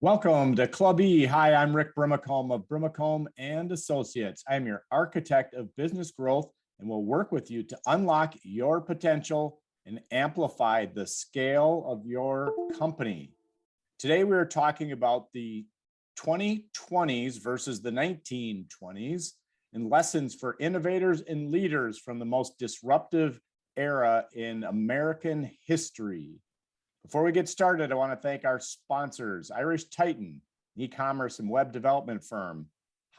Welcome to Club E. Hi, I'm Rick Brimacombe of Brimacombe and Associates. I'm your architect of business growth and will work with you to unlock your potential and amplify the scale of your company. Today, we are talking about the 2020s versus the 1920s and lessons for innovators and leaders from the most disruptive era in American history. Before we get started, I want to thank our sponsors, Irish Titan, an e-commerce and web development firm,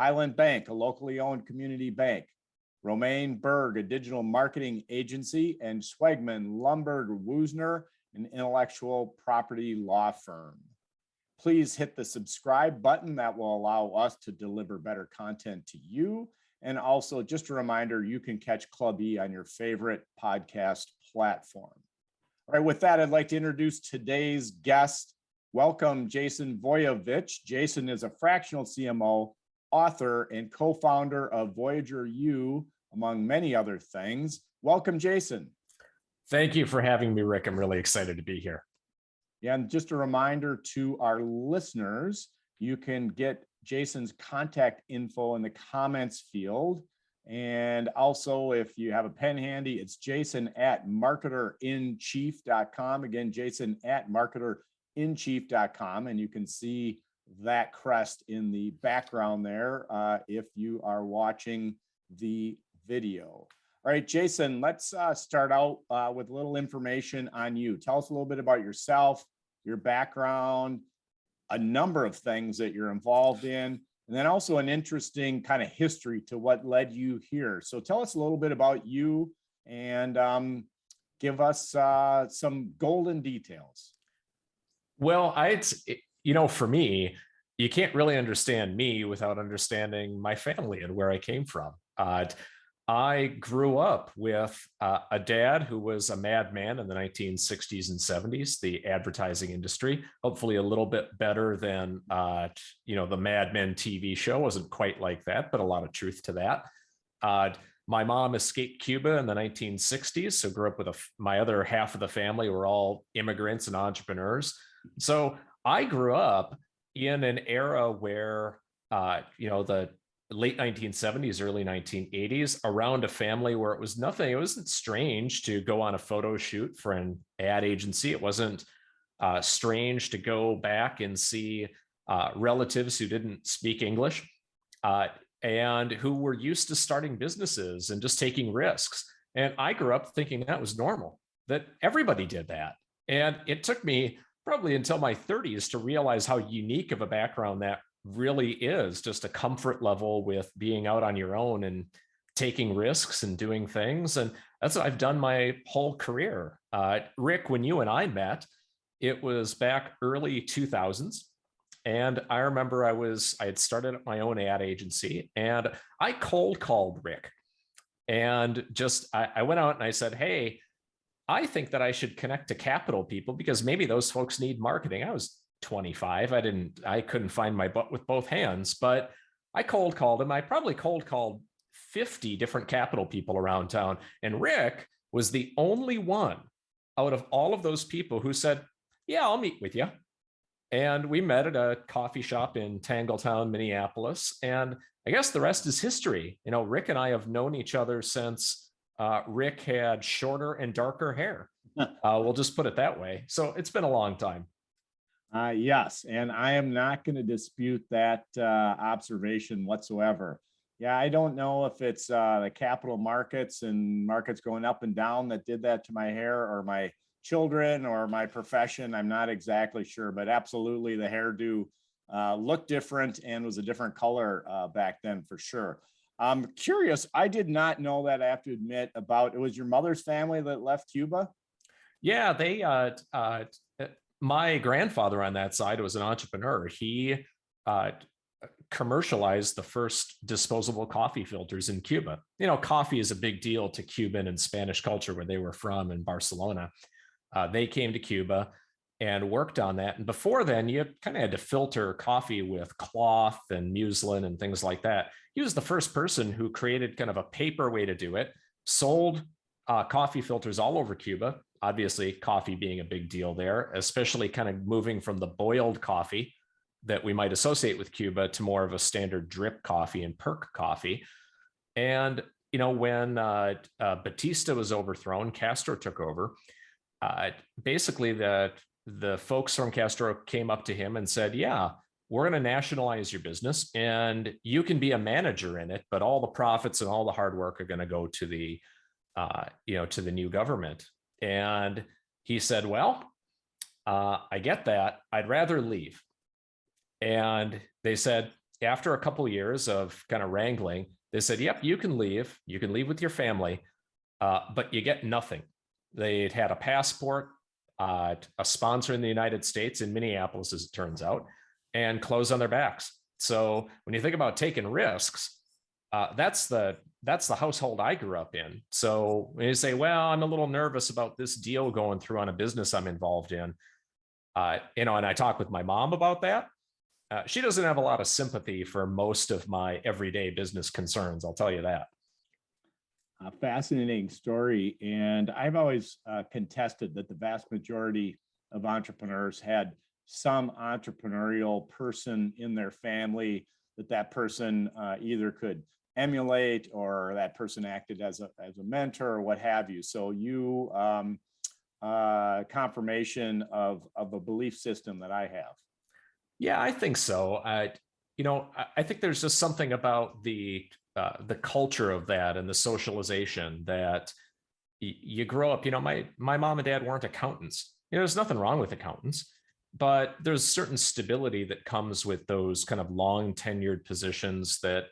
Highland Bank, a locally owned community bank, Romaine Berg, a digital marketing agency, and Swegman, Lumberg, Woosner, an intellectual property law firm. Please hit the subscribe button. That will allow us to deliver better content to you. And also, just a reminder, you can catch Club E on your favorite podcast platform. All right, with that, I'd like to introduce today's guest. Welcome, Jason Voiovich. Jason is a fractional CMO, author, and co-founder of Voyager U, among many other things. Welcome, Jason. Thank you for having me, Rick. I'm really excited to be here. Yeah, and just a reminder to our listeners, you can get Jason's contact info in the comments field. And also, if you have a pen handy, it's jason@marketerinchief.com. Again, jason@marketerinchief.com. And you can see that crest in the background there if you are watching the video. All right, Jason, let's start out with a little information on you. Tell us a little bit about yourself, your background, a number of things that you're involved in, and then also an interesting kind of history to what led you here. So tell us a little bit about you and give us some golden details. Well, for me, you can't really understand me without understanding my family and where I came from. I grew up with a dad who was a madman in the 1960s and 70s, the advertising industry, hopefully a little bit better than, the Mad Men TV show. Wasn't quite like that, but a lot of truth to that. My mom escaped Cuba in the 1960s, so grew up with my other half of the family were all immigrants and entrepreneurs. So I grew up in an era where, the late 1970s, early 1980s, around a family where it wasn't strange to go on a photo shoot for an ad agency. It wasn't strange to go back and see relatives who didn't speak English and who were used to starting businesses and just taking risks. And I grew up thinking that was normal, that everybody did that. And it took me probably until my 30s to realize how unique of a background that really is, just a comfort level with being out on your own and taking risks and doing things. And that's what I've done my whole career. Rick, when you and I met, it was back early 2000s. And I remember I had started my own ad agency and I cold called Rick. And I went out and I said, hey, I think that I should connect to capital people because maybe those folks need marketing. I was 25. I couldn't find my butt with both hands, but I cold called him. I probably cold called 50 different capital people around town. And Rick was the only one out of all of those people who said, yeah, I'll meet with you. And we met at a coffee shop in Tangletown, Minneapolis. And I guess the rest is history. Rick and I have known each other since Rick had shorter and darker hair. We'll just put it that way. So it's been a long time. Yes, and I am not going to dispute that observation whatsoever. Yeah, I don't know if it's the capital markets and markets going up and down that did that to my hair or my children or my profession. I'm not exactly sure, but absolutely the hairdo looked different and was a different color back then for sure. I'm curious, I did not know that, I have to admit, it was your mother's family that left Cuba? Yeah, my grandfather on that side was an entrepreneur. He commercialized the first disposable coffee filters in Cuba. Coffee is a big deal to Cuban and Spanish culture where they were from in Barcelona. They came to Cuba and worked on that. And before then, you kind of had to filter coffee with cloth and muslin and things like that. He was the first person who created kind of a paper way to do it, sold coffee filters all over Cuba. Obviously, coffee being a big deal there, especially kind of moving from the boiled coffee that we might associate with Cuba to more of a standard drip coffee and perk coffee. And when Batista was overthrown, Castro took over. Basically, the folks from Castro came up to him and said, "Yeah, we're going to nationalize your business, and you can be a manager in it, but all the profits and all the hard work are going to go to the to the new government." And he said, "Well, I get that. I'd rather leave." And they said, after a couple of years of kind of wrangling, they said, "Yep, you can leave. You can leave with your family, but you get nothing." They'd had a passport, a sponsor in the United States, in Minneapolis, as it turns out, and clothes on their backs. So when you think about taking risks, that's the household I grew up in. So when you say, "Well, I'm a little nervous about this deal going through on a business I'm involved in," and I talk with my mom about that. She doesn't have a lot of sympathy for most of my everyday business concerns. I'll tell you that. A fascinating story. And I've always contested that the vast majority of entrepreneurs had some entrepreneurial person in their family that person either could emulate, or that person acted as a mentor or what have you. So you confirmation of a belief system that I have. Yeah, I think so. I think there's just something about the culture of that and the socialization that you grow up. My mom and dad weren't accountants. There's nothing wrong with accountants, but there's certain stability that comes with those kind of long tenured positions that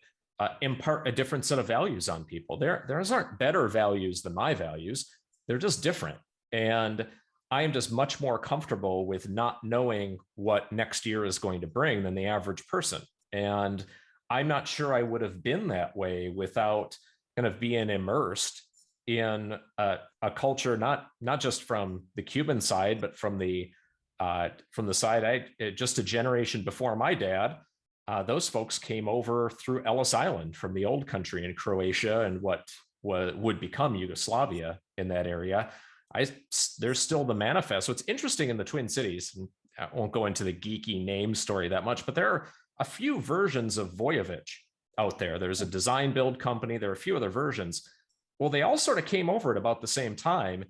impart a different set of values on people. Theirs aren't better values than my values. They're just different. And I am just much more comfortable with not knowing what next year is going to bring than the average person. And I'm not sure I would have been that way without kind of being immersed in a culture, not just from the Cuban side, but from the side just a generation before my dad. Those folks came over through Ellis Island from the old country in Croatia and what would become Yugoslavia in that area. There's still the manifest. So it's interesting in the Twin Cities, and I won't go into the geeky name story that much, but there are a few versions of Voiovich out there. There's a design build company. There are a few other versions. Well, they all sort of came over at about the same time.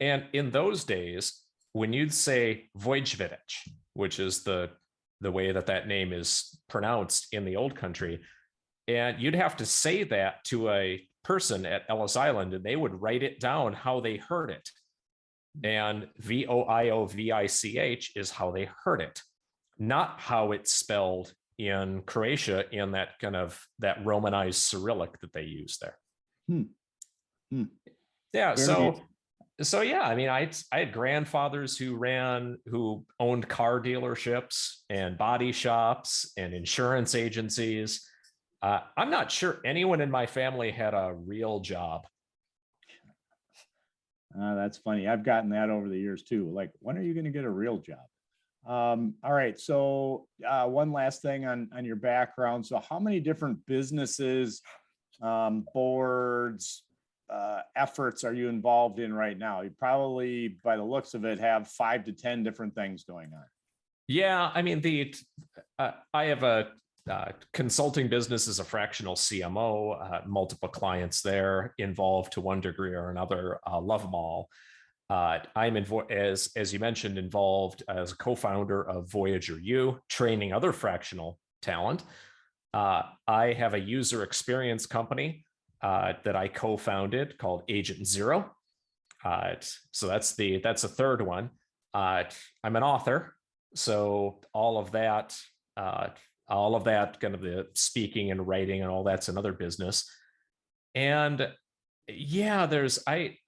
And in those days, when you'd say Voiovich, which is the way that name is pronounced in the old country, and you'd have to say that to a person at Ellis Island, and they would write it down how they heard it. And Voiovich is how they heard it, not how it's spelled in Croatia in that kind of that Romanized Cyrillic that they use there. Yeah. So yeah, I mean, I had grandfathers who owned car dealerships and body shops and insurance agencies. I'm not sure anyone in my family had a real job. That's funny. I've gotten that over the years too. Like, when are you going to get a real job? All right. So one last thing on your background. So how many different businesses, boards, efforts are you involved in right now? You probably, by the looks of it, have 5 to 10 different things going on. Yeah. I mean, I have a consulting business as a fractional CMO, multiple clients there, involved to one degree or another, love them all. I'm as you mentioned, involved as a co-founder of Voyager U, training other fractional talent. I have a user experience company that I co-founded called Agent Zero. So that's a third one. I'm an author, so all of that kind of the speaking and writing and all that's another business. And yeah,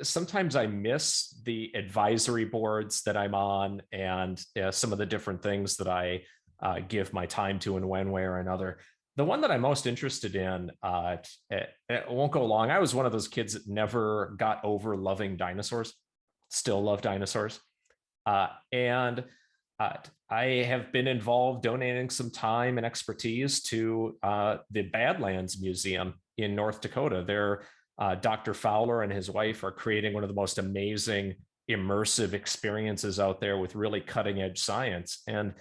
sometimes I miss the advisory boards that I'm on, and some of the different things that I give my time to in one way or another. The one that I'm most interested in, it won't go long. I was one of those kids that never got over loving dinosaurs, still love dinosaurs. And I have been involved donating some time and expertise to the Badlands Museum in North Dakota. Dr. Fowler and his wife are creating one of the most amazing immersive experiences out there with really cutting edge science. And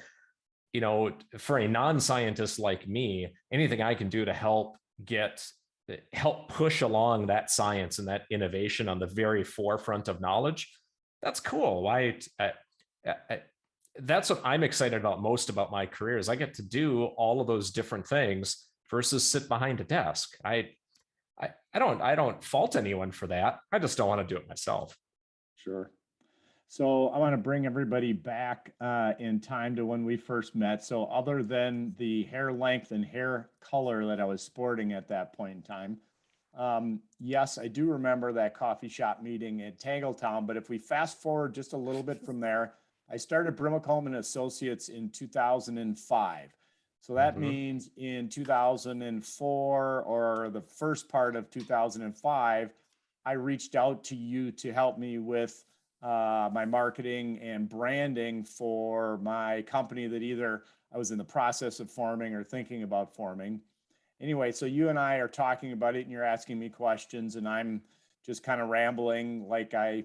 for a non-scientist like me, anything I can do to help push along that science and that innovation on the very forefront of knowledge, that's cool. I that's what I'm excited about most about my career is I get to do all of those different things versus sit behind a desk. I don't fault anyone for that. I just don't want to do it myself. Sure. So I want to bring everybody back in time to when we first met. So other than the hair length and hair color that I was sporting at that point in time, yes, I do remember that coffee shop meeting at Tangletown. But if we fast forward just a little bit from there, I started Brimacombe and Associates in 2005. So that means in 2004 or the first part of 2005, I reached out to you to help me with my marketing and branding for my company that either I was in the process of forming or thinking about forming. Anyway, so you and I are talking about it and you're asking me questions and I'm just kind of rambling like I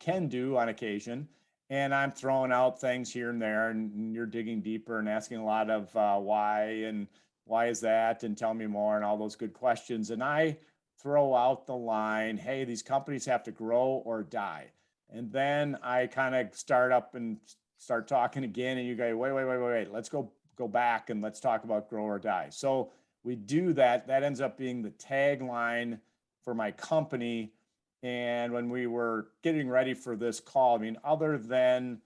can do on occasion. And I'm throwing out things here and there and you're digging deeper and asking a lot of why and why is that and tell me more and all those good questions. And I throw out the line, hey, these companies have to grow or die. And then I kind of start up and start talking again and you go, wait, let's go back and let's talk about grow or die. So we do that. That ends up being the tagline for my company. And when we were getting ready for this call, I mean, other than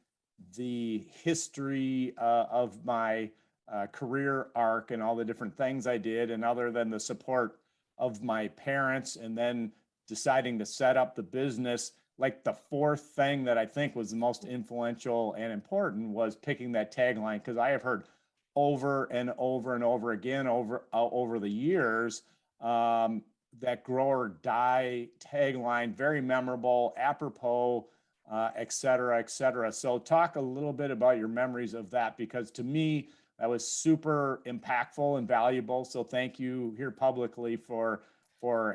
the history of my career arc and all the different things I did, and other than the support of my parents, and then deciding to set up the business, like the fourth thing that I think was the most influential and important was picking that tagline, because I have heard over and over and over again over the years that grow or die tagline, very memorable, apropos, et cetera, et cetera. So talk a little bit about your memories of that, because to me, that was super impactful and valuable. So thank you here publicly for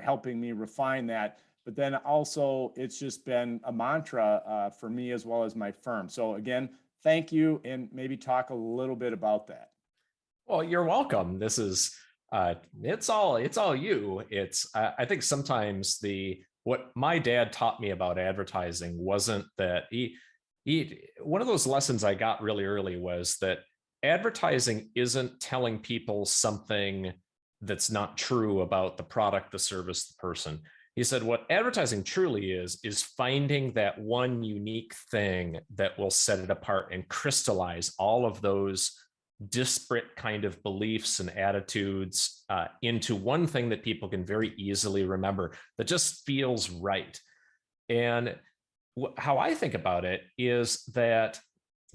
helping me refine that. But then also it's just been a mantra for me as well as my firm. So again, thank you, and maybe talk a little bit about that. Well, you're welcome. This is it's all you. I think sometimes what my dad taught me about advertising wasn't that he one of those lessons I got really early was that advertising isn't telling people something that's not true about the product, the service, the person. He said what advertising truly is finding that one unique thing that will set it apart and crystallize all of those disparate kind of beliefs and attitudes into one thing that people can very easily remember that just feels right. And how I think about it is that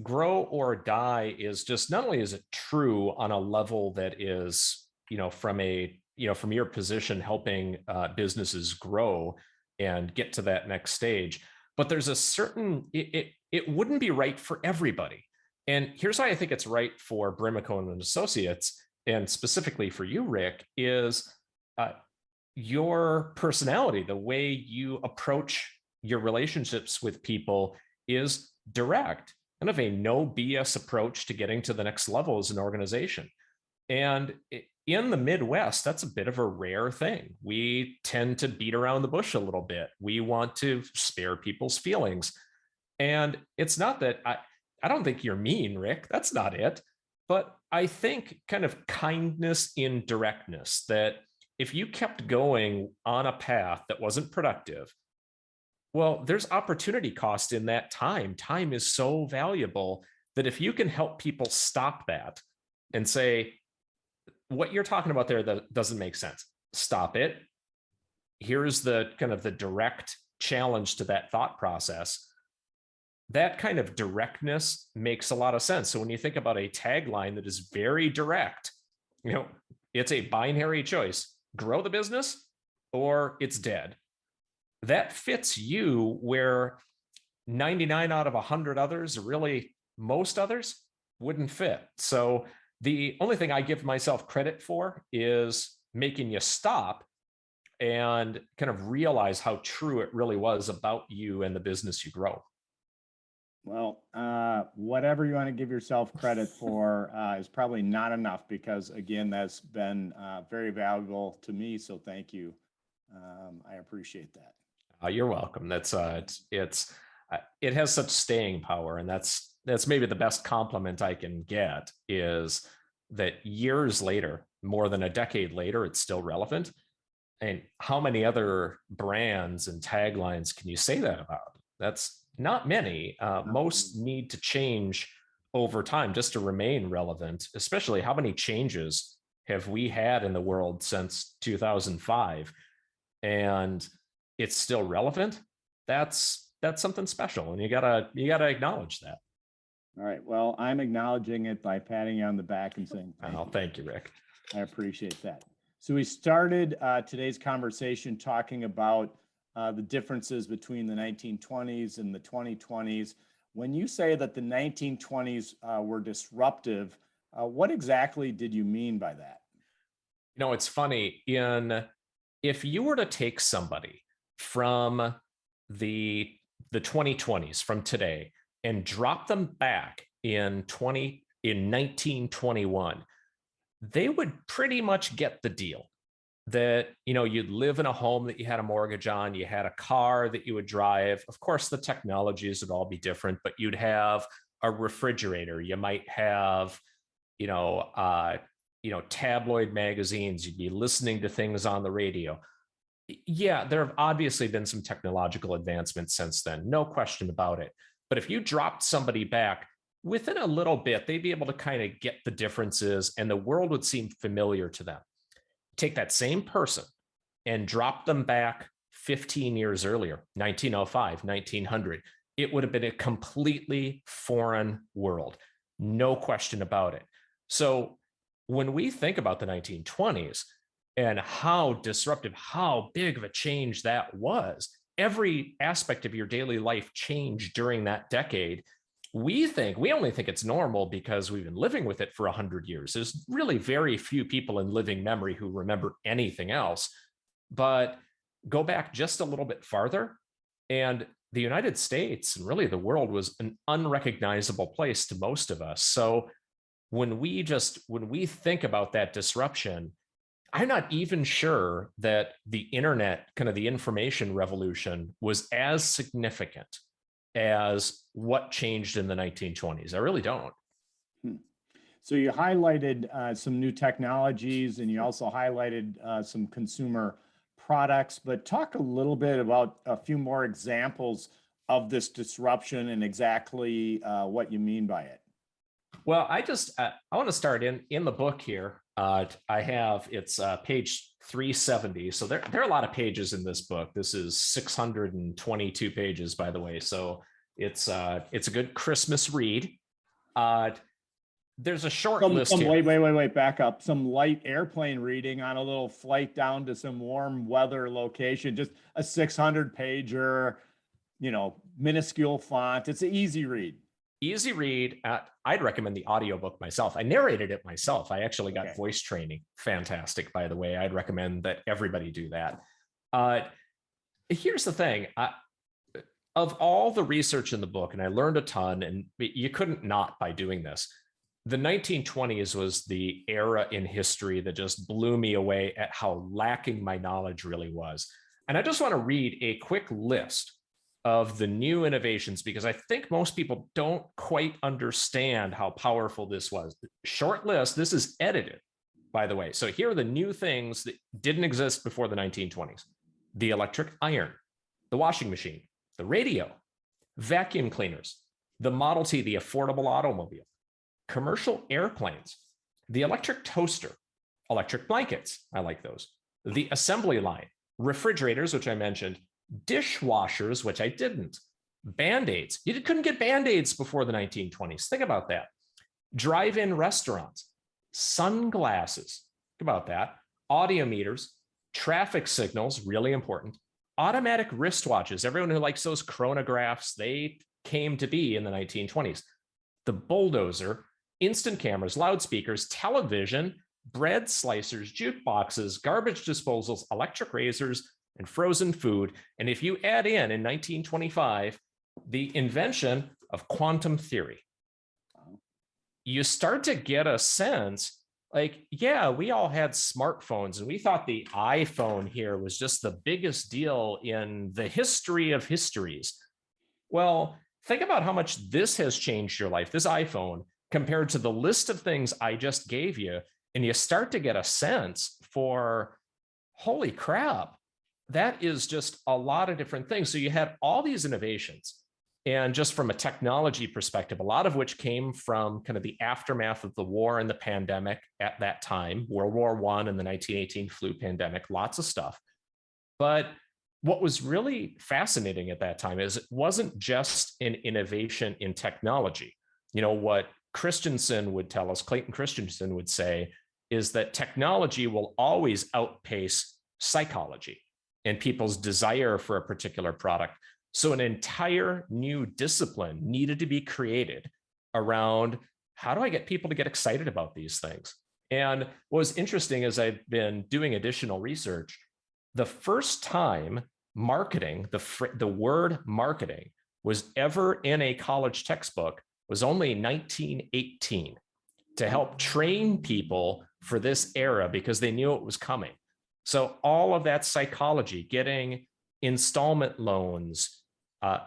grow or die is just, not only is it true on a level that is, from your position helping businesses grow and get to that next stage, but there's a certain, it wouldn't be right for everybody. And here's why I think it's right for Brimacombe and Associates, and specifically for you, Rick, is your personality, the way you approach your relationships with people is direct, kind of a no BS approach to getting to the next level as an organization. And in the Midwest, that's a bit of a rare thing. We tend to beat around the bush a little bit. We want to spare people's feelings. And it's not that I don't think you're mean, Rick. That's not it. But I think kind of kindness in directness, that if you kept going on a path that wasn't productive, well, there's opportunity cost in that time. Time is so valuable that if you can help people stop that and say, what you're talking about there, that doesn't make sense, stop it. Here's the kind of the direct challenge to that thought process. That kind of directness makes a lot of sense. So when you think about a tagline that is very direct, it's a binary choice: grow the business or it's dead. That fits you where 99 out of 100 others, really most others, wouldn't fit. So the only thing I give myself credit for is making you stop and kind of realize how true it really was about you and the business you grow. Well, whatever you want to give yourself credit for is probably not enough because, again, that's been very valuable to me. So thank you. I appreciate that. You're welcome. It has such staying power, and that's maybe the best compliment I can get is that years later, more than a decade later, it's still relevant. And how many other brands and taglines can you say that about? That's not many. Most need to change over time just to remain relevant, especially how many changes have we had in the world since 2005? And it's still relevant. That's something special. And you gotta acknowledge that. All right. Well, I'm acknowledging it by patting you on the back and saying, thank you, Rick. I appreciate that. So we started today's conversation talking about the differences between the 1920s and the 2020s. When you say that the 1920s were disruptive, what exactly did you mean by that? You know, it's funny. If you were to take somebody from the 2020s, from today, and drop them back in 1921, they would pretty much get the deal that, you know, you'd live in a home that you had a mortgage on, you had a car that you would drive. Of course, the technologies would all be different, but you'd have a refrigerator. You might have, tabloid magazines. You'd be listening to things on the radio. Yeah, there have obviously been some technological advancements since then, no question about it. But if you dropped somebody back, within a little bit, they'd be able to kind of get the differences and the world would seem familiar to them. Take that same person and drop them back 15 years earlier, 1905, 1900. It would have been a completely foreign world, no question about it. So when we think about the 1920s and how disruptive, how big of a change that was, every aspect of your daily life changed during that decade. We only think it's normal because we've been living with it for 100 years. There's really very few people in living memory who remember anything else. But go back just a little bit farther, and the United States and really the world was an unrecognizable place to most of us. So when we think about that disruption, I'm not even sure that the internet, kind of the information revolution, was as significant as what changed in the 1920s. I really don't. So you highlighted some new technologies and you also highlighted some consumer products, but talk a little bit about a few more examples of this disruption and exactly what you mean by it. Well, I want to start in the book here. It's page 370. So there are a lot of pages in this book. This is 622 pages, by the way. So it's a good Christmas read. There's a short list here. Wait, back up. Some light airplane reading on a little flight down to some warm weather location, just a 600 pager, minuscule font. It's an easy read. Easy read. I'd recommend the audiobook myself. I narrated it myself. I actually got voice training. Fantastic, by the way. I'd recommend that everybody do that. Here's the thing. Of all the research in the book, and I learned a ton, and you couldn't not by doing this, the 1920s was the era in history that just blew me away at how lacking my knowledge really was. And I just want to read a quick list of the new innovations, because I think most people don't quite understand how powerful this was. Short list, this is edited, by the way. So here are the new things that didn't exist before the 1920s. The electric iron, the washing machine, the radio, vacuum cleaners, the Model T, the affordable automobile, commercial airplanes, the electric toaster, electric blankets, I like those, the assembly line, refrigerators, which I mentioned, dishwashers, which I didn't, Band-Aids. You couldn't get Band-Aids before the 1920s. Think about that. Drive-in restaurants, sunglasses, think about that, audiometers, traffic signals, really important, automatic wristwatches. Everyone who likes those chronographs, they came to be in the 1920s. The bulldozer, instant cameras, loudspeakers, television, bread slicers, jukeboxes, garbage disposals, electric razors, and frozen food. And if you add in 1925, the invention of quantum theory, you start to get a sense like, yeah, we all had smartphones and we thought the iPhone here was just the biggest deal in the history of histories. Well, think about how much this has changed your life, this iPhone, compared to the list of things I just gave you. And you start to get a sense for, holy crap, that is just a lot of different things. So you had all these innovations. And just from a technology perspective, a lot of which came from kind of the aftermath of the war and the pandemic at that time, World War I and the 1918 flu pandemic, lots of stuff. But what was really fascinating at that time is it wasn't just an innovation in technology. You know, what Christensen would tell us, Clayton Christensen would say, is that technology will always outpace psychology and people's desire for a particular product. So an entire new discipline needed to be created around, how do I get people to get excited about these things? And what was interesting is I've been doing additional research. The first time marketing, the word marketing, was ever in a college textbook was only 1918, to help train people for this era because they knew it was coming. So all of that psychology, getting installment loans,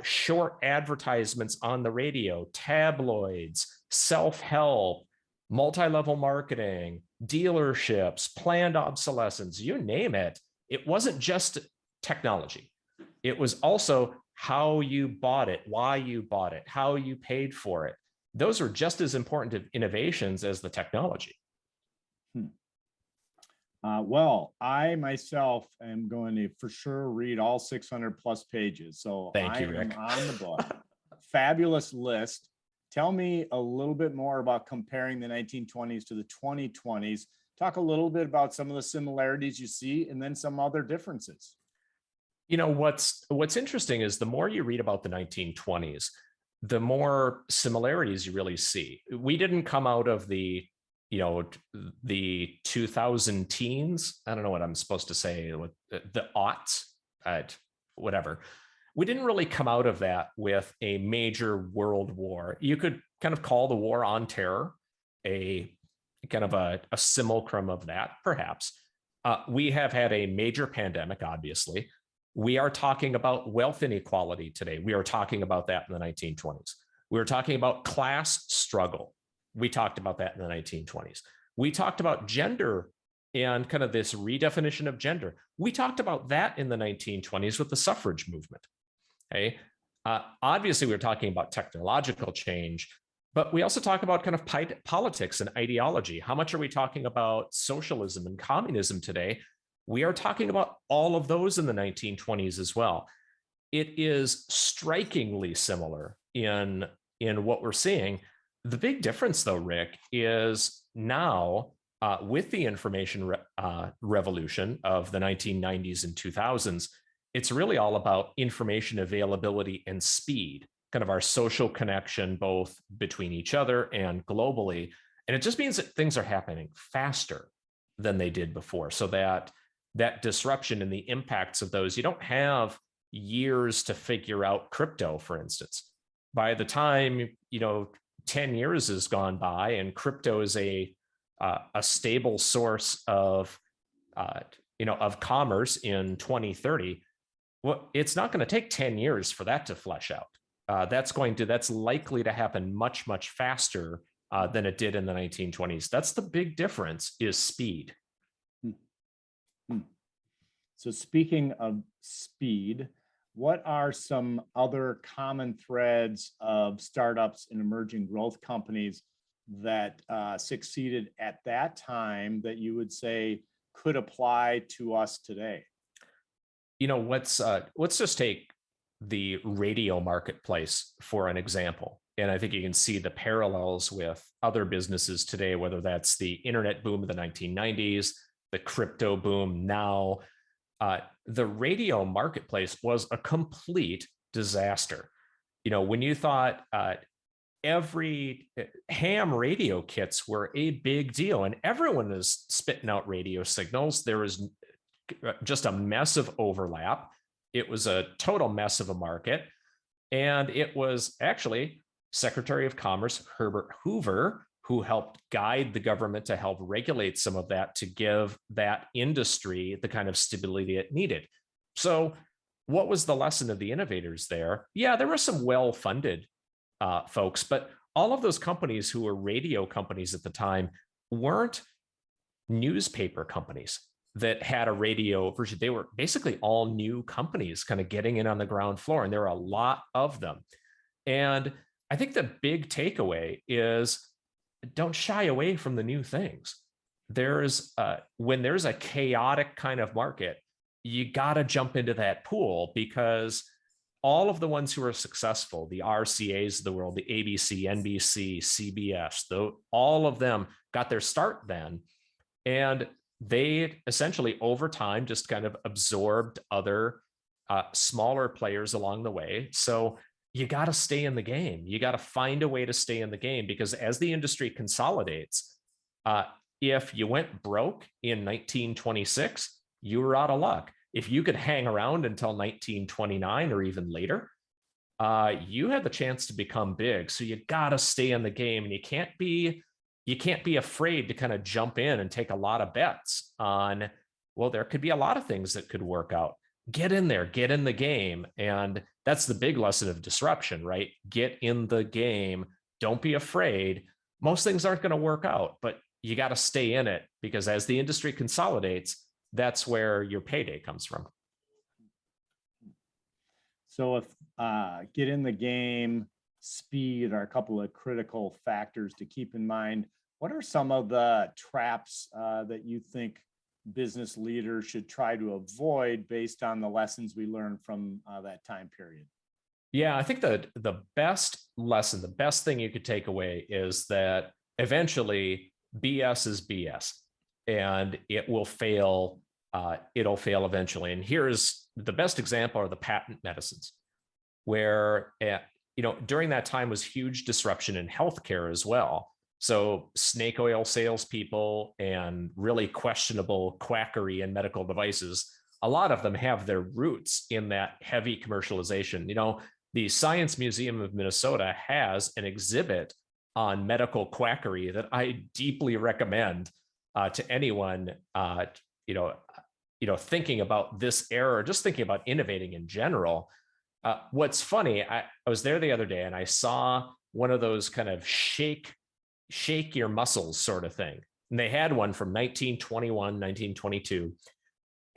short advertisements on the radio, tabloids, self-help, multi-level marketing, dealerships, planned obsolescence, you name it. It wasn't just technology. It was also how you bought it, why you bought it, how you paid for it. Those are just as important innovations as the technology. Well, I myself am going to for sure read all 600 plus pages. So Thank you, Rick. I'm on the book. Fabulous list. Tell me a little bit more about comparing the 1920s to the 2020s. Talk a little bit about some of the similarities you see and then some other differences. You know, what's interesting is the more you read about the 1920s, the more similarities you really see. We didn't come out of the 2000 teens. I don't know what I'm supposed to say, with the aughts, whatever. We didn't really come out of that with a major world war. You could kind of call the war on terror a kind of a simulacrum of that, perhaps. We have had a major pandemic, obviously. We are talking about wealth inequality today. We are talking about that in the 1920s. We were talking about class struggle. We talked about that in the 1920s. We talked about gender and kind of this redefinition of gender. We talked about that in the 1920s with the suffrage movement. Okay. Obviously, we were talking about technological change, but we also talk about kind of politics and ideology. How much are we talking about socialism and communism today? We are talking about all of those in the 1920s as well. It is strikingly similar in what we're seeing. The big difference, though, Rick, is now with the information revolution of the 1990s and 2000s, it's really all about information availability and speed, kind of our social connection, both between each other and globally. And it just means that things are happening faster than they did before. So that disruption and the impacts of those, you don't have years to figure out crypto, for instance. By the time, 10 years has gone by and crypto is a stable source of commerce in 2030, well, it's not going to take 10 years for that to flesh out. That's likely to happen much, much faster than it did in the 1920s. That's the big difference, is speed. So speaking of speed, what are some other common threads of startups and emerging growth companies that succeeded at that time that you would say could apply to us today? Let's just take the radio marketplace for an example. And I think you can see the parallels with other businesses today, whether that's the internet boom of the 1990s, the crypto boom now. The radio marketplace was a complete disaster. When you thought every ham radio kits were a big deal and everyone was spitting out radio signals, there was just a mess of overlap. It was a total mess of a market. And it was actually Secretary of Commerce Herbert Hoover, who helped guide the government to help regulate some of that to give that industry the kind of stability it needed. So what was the lesson of the innovators there? Yeah, there were some well-funded folks, but all of those companies who were radio companies at the time weren't newspaper companies that had a radio version. They were basically all new companies kind of getting in on the ground floor, and there were a lot of them. And I think the big takeaway is don't shy away from the new things. When there's a chaotic kind of market, you got to jump into that pool, because all of the ones who are successful, the RCAs of the world, the ABC, NBC, CBS, all of them got their start then. And they essentially over time just kind of absorbed other smaller players along the way. So you got to stay in the game. You got to find a way to stay in the game, because as the industry consolidates, if you went broke in 1926, you were out of luck. If you could hang around until 1929 or even later, you had the chance to become big. So you got to stay in the game, and you can't be afraid to kind of jump in and take a lot of bets on, well, there could be a lot of things that could work out. Get in there, get in the game. And that's the big lesson of disruption, right? Get in the game. Don't be afraid. Most things aren't going to work out, but you got to stay in it, because as the industry consolidates, that's where your payday comes from. So if get in the game, speed are a couple of critical factors to keep in mind. What are some of the traps that you think business leaders should try to avoid based on the lessons we learned from that time period? Yeah, I think that the best lesson, the best thing you could take away is that eventually BS is BS, and it will fail. It'll fail eventually. And here's the best example: are the patent medicines, where during that time was huge disruption in healthcare as well. So snake oil salespeople and really questionable quackery in medical devices, a lot of them have their roots in that heavy commercialization. The Science Museum of Minnesota has an exhibit on medical quackery that I deeply recommend to anyone, thinking about this era, or just thinking about innovating in general. What's funny, I was there the other day and I saw one of those kind of shake your muscles sort of thing. And they had one from 1921, 1922.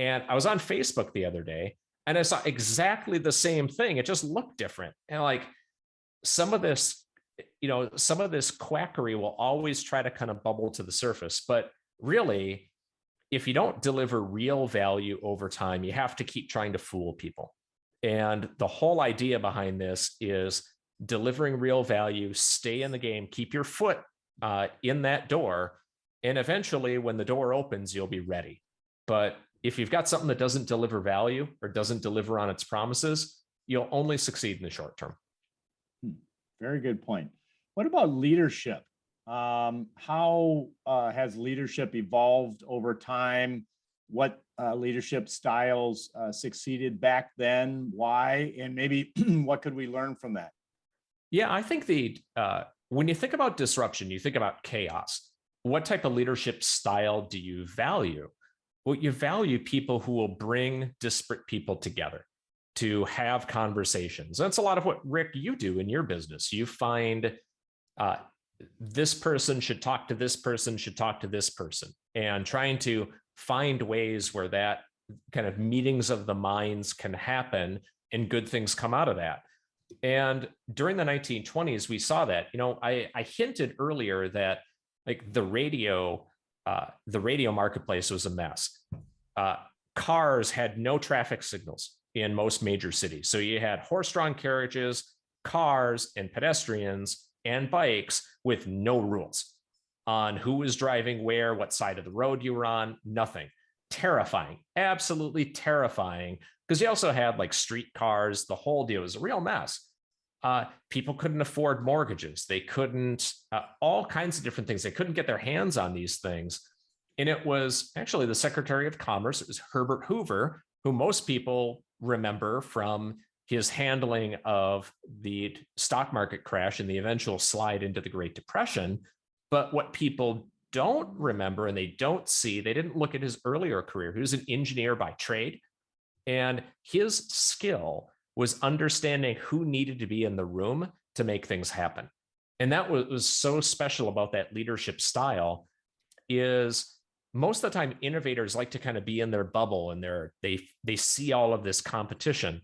And I was on Facebook the other day and I saw exactly the same thing. It just looked different. And like some of this quackery will always try to kind of bubble to the surface. But really, if you don't deliver real value over time, you have to keep trying to fool people. And the whole idea behind this is delivering real value, stay in the game, keep your foot in that door. And eventually when the door opens, you'll be ready. But if you've got something that doesn't deliver value or doesn't deliver on its promises, you'll only succeed in the short term. Very good point. What about leadership? How has leadership evolved over time? What leadership styles succeeded back then? Why? And maybe what could we learn from that? Yeah, I think when you think about disruption, you think about chaos. What type of leadership style do you value? Well, you value people who will bring disparate people together to have conversations. That's a lot of what, Rick, you do in your business. You find this person should talk to this person, should talk to this person, and trying to find ways where that kind of meetings of the minds can happen and good things come out of that. And during the 1920s, we saw that. I hinted earlier that like the radio marketplace was a mess. Cars had no traffic signals in most major cities. So you had horse-drawn carriages, cars, and pedestrians and bikes with no rules on who was driving where, what side of the road you were on, nothing. Terrifying, absolutely terrifying. Because you also had like street cars, the whole deal was a real mess. People couldn't afford mortgages. They couldn't, all kinds of different things. They couldn't get their hands on these things. And it was actually the Secretary of Commerce, it was Herbert Hoover, who most people remember from his handling of the stock market crash and the eventual slide into the Great Depression. But what people don't remember and they don't see, they didn't look at his earlier career. He was an engineer by trade, and his skill was understanding who needed to be in the room to make things happen. And that was so special about that leadership style, is most of the time innovators like to kind of be in their bubble and they see all of this competition.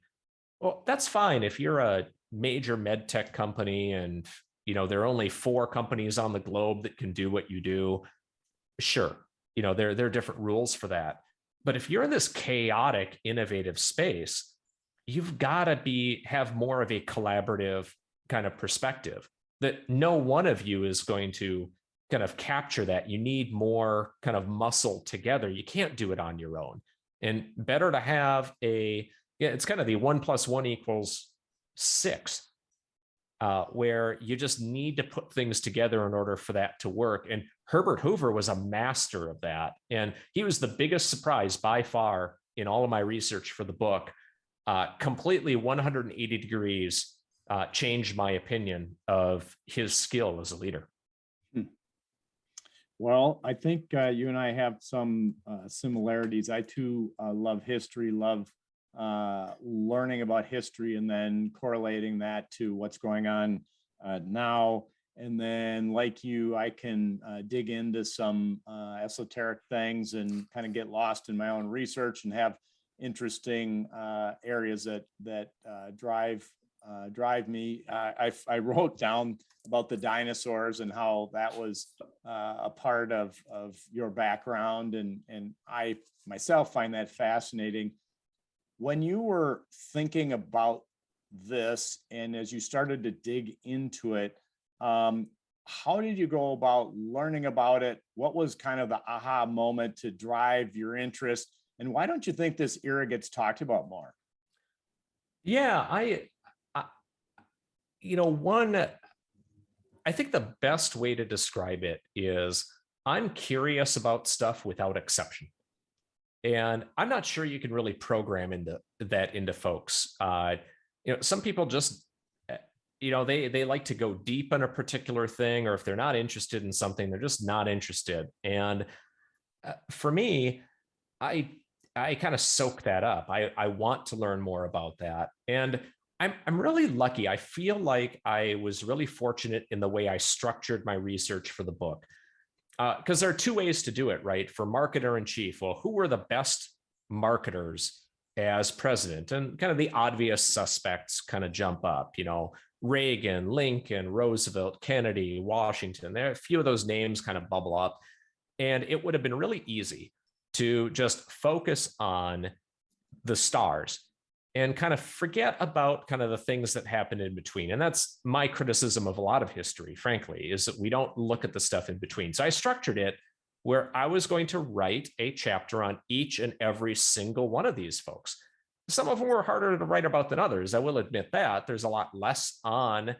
Well, that's fine if you're a major med tech company and there are only 4 companies on the globe that can do what you do. Sure, there are different rules for that. But if you're in this chaotic, innovative space, you've got to have more of a collaborative kind of perspective, that no one of you is going to kind of capture that. You need more kind of muscle together. You can't do it on your own. And better to have it's kind of the 1 + 1 = 6, where you just need to put things together in order for that to work. And Herbert Hoover was a master of that. And he was the biggest surprise by far in all of my research for the book. Completely 180 degrees changed my opinion of his skill as a leader. Well, I think you and I have some similarities. I too love history, love learning about history and then correlating that to what's going on now. And then like you, I can dig into some esoteric things and kind of get lost in my own research and have interesting areas that drive me. I wrote down about the dinosaurs and how that was a part of your background. And I myself find that fascinating. When you were thinking about this and as you started to dig into it, how did you go about learning about it? What was kind of the aha moment to drive your interest? And why don't you think this era gets talked about more? Yeah, I think the best way to describe it is I'm curious about stuff without exception. And I'm not sure you can really program into folks. Some people just, they like to go deep on a particular thing, or if they're not interested in something, they're just not interested. And for me, I kind of soak that up. I want to learn more about that. And I'm really lucky. I feel like I was really fortunate in the way I structured my research for the book. Because there are 2 ways to do it, right? For marketer in chief, well, who were the best marketers as president? And kind of the obvious suspects kind of jump up, Reagan, Lincoln, Roosevelt, Kennedy, Washington. There are a few of those names kind of bubble up. And it would have been really easy to just focus on the stars and kind of forget about kind of the things that happen in between. And that's my criticism of a lot of history, frankly, is that we don't look at the stuff in between. So I structured it where I was going to write a chapter on each and every single one of these folks. Some of them were harder to write about than others. I will admit that. There's a lot less on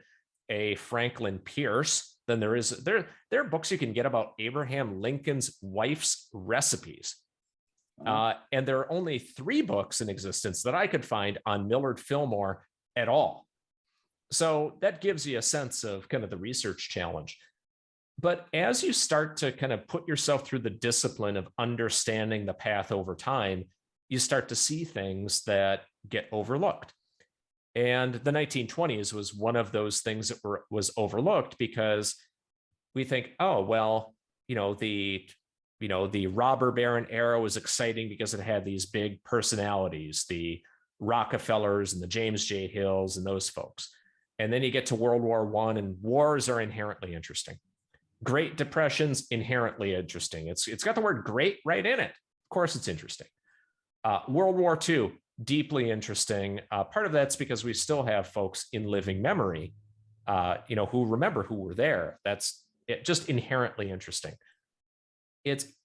a Franklin Pierce than there is. There are books you can get about Abraham Lincoln's wife's recipes. And there are only 3 books in existence that I could find on Millard Fillmore at all. So that gives you a sense of kind of the research challenge. But as you start to kind of put yourself through the discipline of understanding the path over time, you start to see things that get overlooked. And the 1920s was one of those things that was overlooked because we think, oh, well, the robber baron era was exciting because it had these big personalities, the Rockefellers and the James J. Hills and those folks. And then you get to World War I, and wars are inherently interesting. Great Depression's inherently interesting. It's got the word great right in it. Of course, it's interesting. World War II, deeply interesting. Part of that's because we still have folks in living memory, who remember who were there. That's just inherently interesting.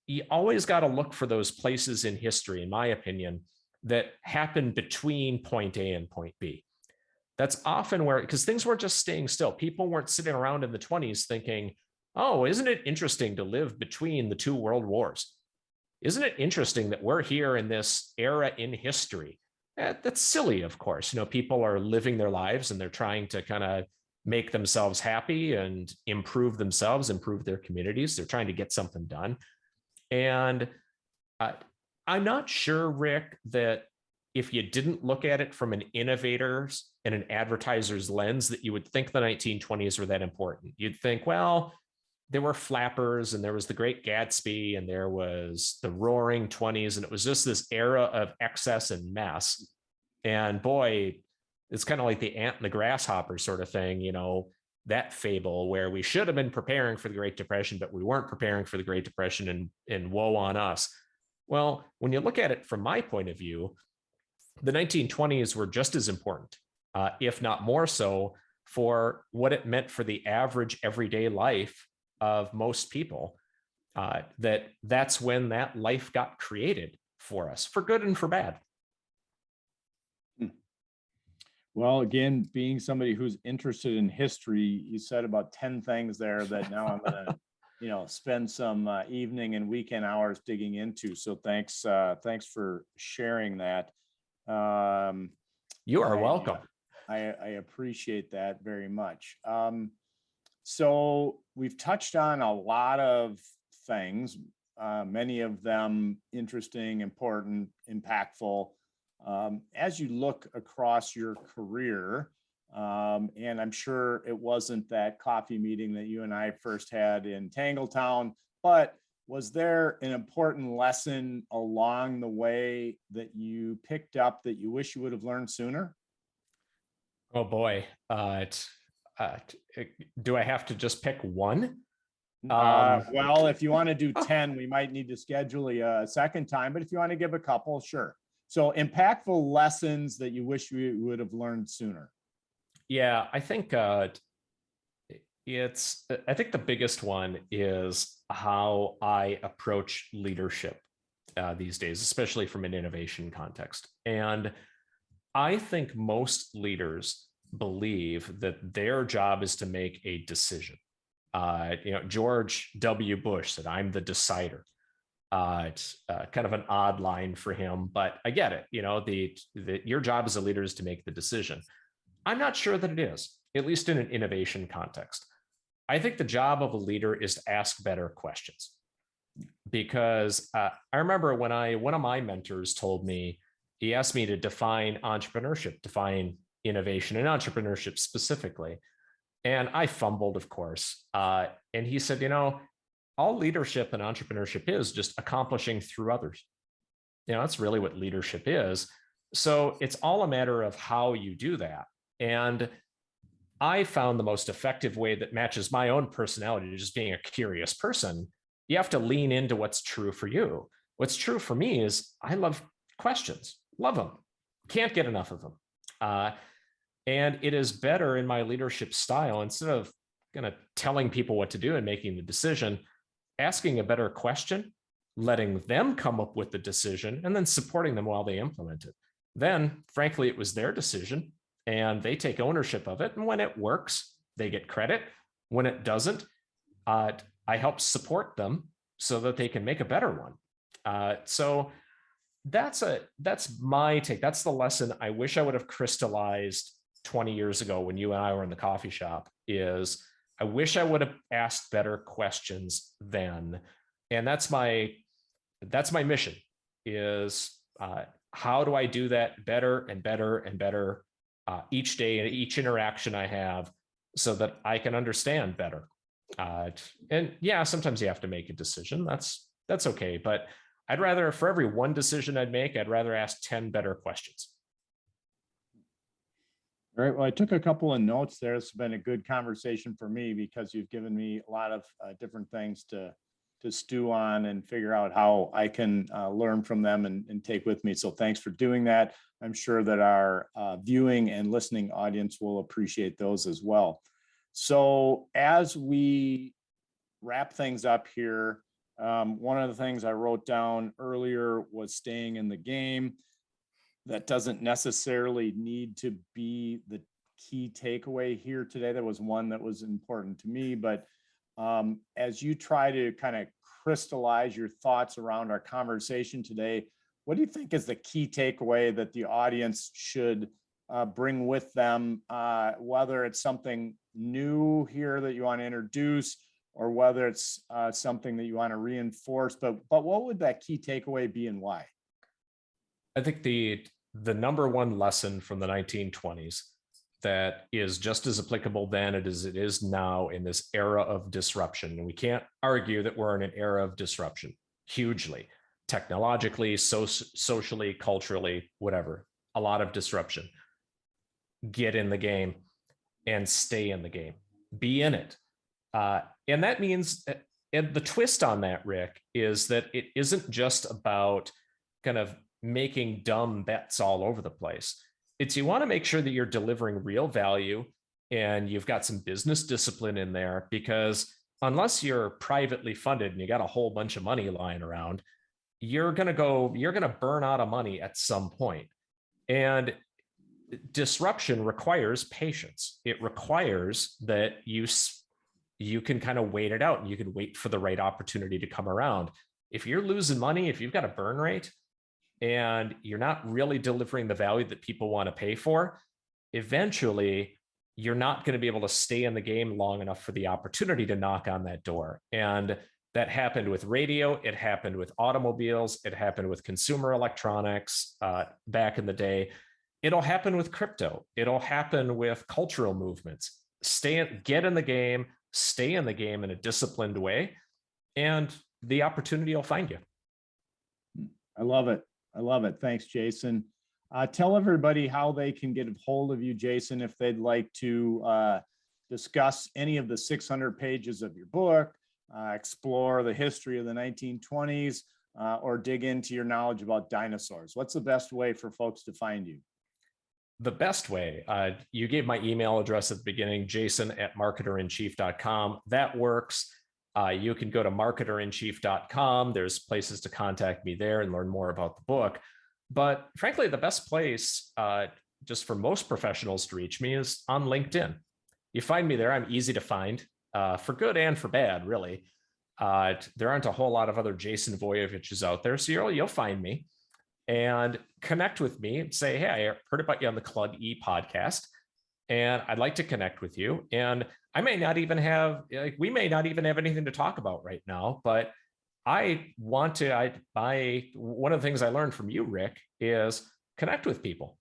You always got to look for those places in history, in my opinion, that happen between point A and point B. That's often where, because things weren't just staying still. People weren't sitting around in the 20s thinking, oh, isn't it interesting to live between the 2 world wars? Isn't it interesting that we're here in this era in history That's silly, of course. People are living their lives and they're trying to kind of make themselves happy and improve themselves, improve their communities. They're trying to get something done. And uh, I'm not sure, Rick, that if you didn't look at it from an innovator's and an advertiser's lens, that you would think the 1920s were that important. You'd think, well, there were flappers and there was the Great Gatsby and there was the Roaring 20s, and it was just this era of excess and mess. And boy, it's kind of like the ant and the grasshopper sort of thing, that fable where we should have been preparing for the Great Depression, but we weren't preparing for the Great Depression, and woe on us. Well, when you look at it from my point of view, the 1920s were just as important, if not more so, for what it meant for the average everyday life of most people. That's when that life got created for us, for good and for bad. Well, again, being somebody who's interested in history, you said about 10 things there that now I'm going to, spend some evening and weekend hours digging into. So thanks for sharing that. You are welcome. I appreciate that very much. So we've touched on a lot of things, many of them interesting, important, impactful. As you look across your career, and I'm sure it wasn't that coffee meeting that you and I first had in Tangletown, but was there an important lesson along the way that you picked up that you wish you would have learned sooner? Oh boy. Do I have to just pick one? Well, if you want to do 10, we might need to schedule a second time, but if you want to give a couple, sure. So impactful lessons that you wish you would have learned sooner. Yeah, I think I think the biggest one is how I approach leadership these days, especially from an innovation context. And I think most leaders believe that their job is to make a decision. George W. Bush said, "I'm the decider." It's kind of an odd line for him, but I get it. Your job as a leader is to make the decision. I'm not sure that it is, at least in an innovation context. I think the job of a leader is to ask better questions, because I remember when one of my mentors told me, he asked me to define entrepreneurship, define innovation and entrepreneurship specifically. And I fumbled, of course. And he said, all leadership and entrepreneurship is just accomplishing through others. That's really what leadership is. So it's all a matter of how you do that. And I found the most effective way that matches my own personality to just being a curious person. You have to lean into what's true for you. What's true for me is I love questions, love them, can't get enough of them. And it is better in my leadership style, instead of kind of telling people what to do and making the decision, asking a better question, letting them come up with the decision, and then supporting them while they implement it. Then, frankly, it was their decision and they take ownership of it. And when it works, they get credit. When it doesn't, I help support them so that they can make a better one. So that's my take. That's the lesson I wish I would have crystallized 20 years ago when you and I were in the coffee shop. Is I wish I would have asked better questions then. And that's my mission, is how do I do that better and better and better each day and each interaction I have, so that I can understand better. And yeah, sometimes you have to make a decision. That's okay. But I'd rather, for every one decision I'd make, I'd rather ask 10 better questions. All right. Well, I took a couple of notes there. It's been a good conversation for me because you've given me a lot of different things to stew on and figure out how I can learn from them and take with me. So thanks for doing that. I'm sure that our viewing and listening audience will appreciate those as well. So as we wrap things up here, one of the things I wrote down earlier was staying in the game. That doesn't necessarily need to be the key takeaway here today. That was one that was important to me, but as you try to kind of crystallize your thoughts around our conversation today, what do you think is the key takeaway that the audience should bring with them, whether it's something new here that you want to introduce, or whether it's something that you want to reinforce, but what would that key takeaway be and why? I think the number one lesson from the 1920s that is just as applicable then as it is now in this era of disruption. And we can't argue that we're in an era of disruption, hugely, technologically, socially, culturally, whatever, a lot of disruption. Get in the game and stay in the game, be in it. And that means, and the twist on that, Rick, is that it isn't just about kind of making dumb bets all over the place. It's you want to make sure that you're delivering real value and you've got some business discipline in there, because unless you're privately funded and you got a whole bunch of money lying around, you're going to burn out of money at some point. And disruption requires patience. It requires that you can kind of wait it out and you can wait for the right opportunity to come around. If you're losing money, if you've got a burn rate and you're not really delivering the value that people want to pay for, eventually you're not going to be able to stay in the game long enough for the opportunity to knock on that door. And that happened with radio. It happened with automobiles. It happened with consumer electronics back in the day. It'll happen with crypto. It'll happen with cultural movements. Get in the game, stay in the game in a disciplined way, and the opportunity will find you. I love it. I love it. Thanks, Jason. Tell everybody how they can get a hold of you, Jason, if they'd like to discuss any of the 600 pages of your book, explore the history of the 1920s, or dig into your knowledge about dinosaurs. What's the best way for folks to find you? The best way, you gave my email address at the beginning, jason@marketerinchief.com. That works. You can go to marketerinchief.com. There's places to contact me there and learn more about the book. But frankly, the best place just for most professionals to reach me is on LinkedIn. You find me there. I'm easy to find for good and for bad, really. There aren't a whole lot of other Jason Voioviches out there, so you'll find me and connect with me and say, hey, I heard about you on the Club E podcast, and I'd like to connect with you. And I may not even have, we may not even have anything to talk about right now, but one of the things I learned from you, Rick, is connect with people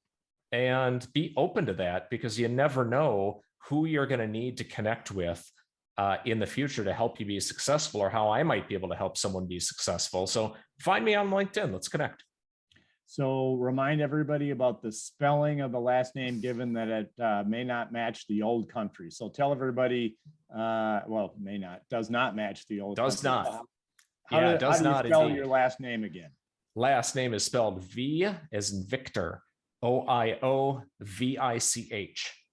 and be open to that, because you never know who you're going to need to connect with in the future to help you be successful, or how I might be able to help someone be successful. So find me on LinkedIn. Let's connect. So remind everybody about the spelling of the last name, given that it may not match the old country. So tell everybody, well, does not match the old country. Not. How do you spell your last name again? Last name is spelled V as in Victor, Oiovich.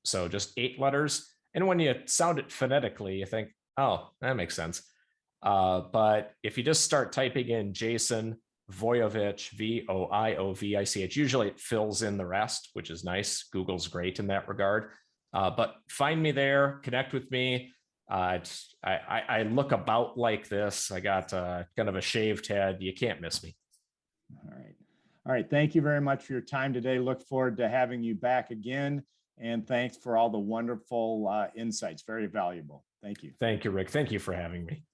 So just 8 letters. And when you sound it phonetically, you think, oh, that makes sense. But if you just start typing in Jason Voiovich, Voiovich, usually it fills in the rest, which is nice. Google's great in that regard. But find me there, connect with me. I look about like this. I got kind of a shaved head. You can't miss me. All right. All right. Thank you very much for your time today. Look forward to having you back again. And thanks for all the wonderful insights. Very valuable. Thank you. Thank you, Rick. Thank you for having me.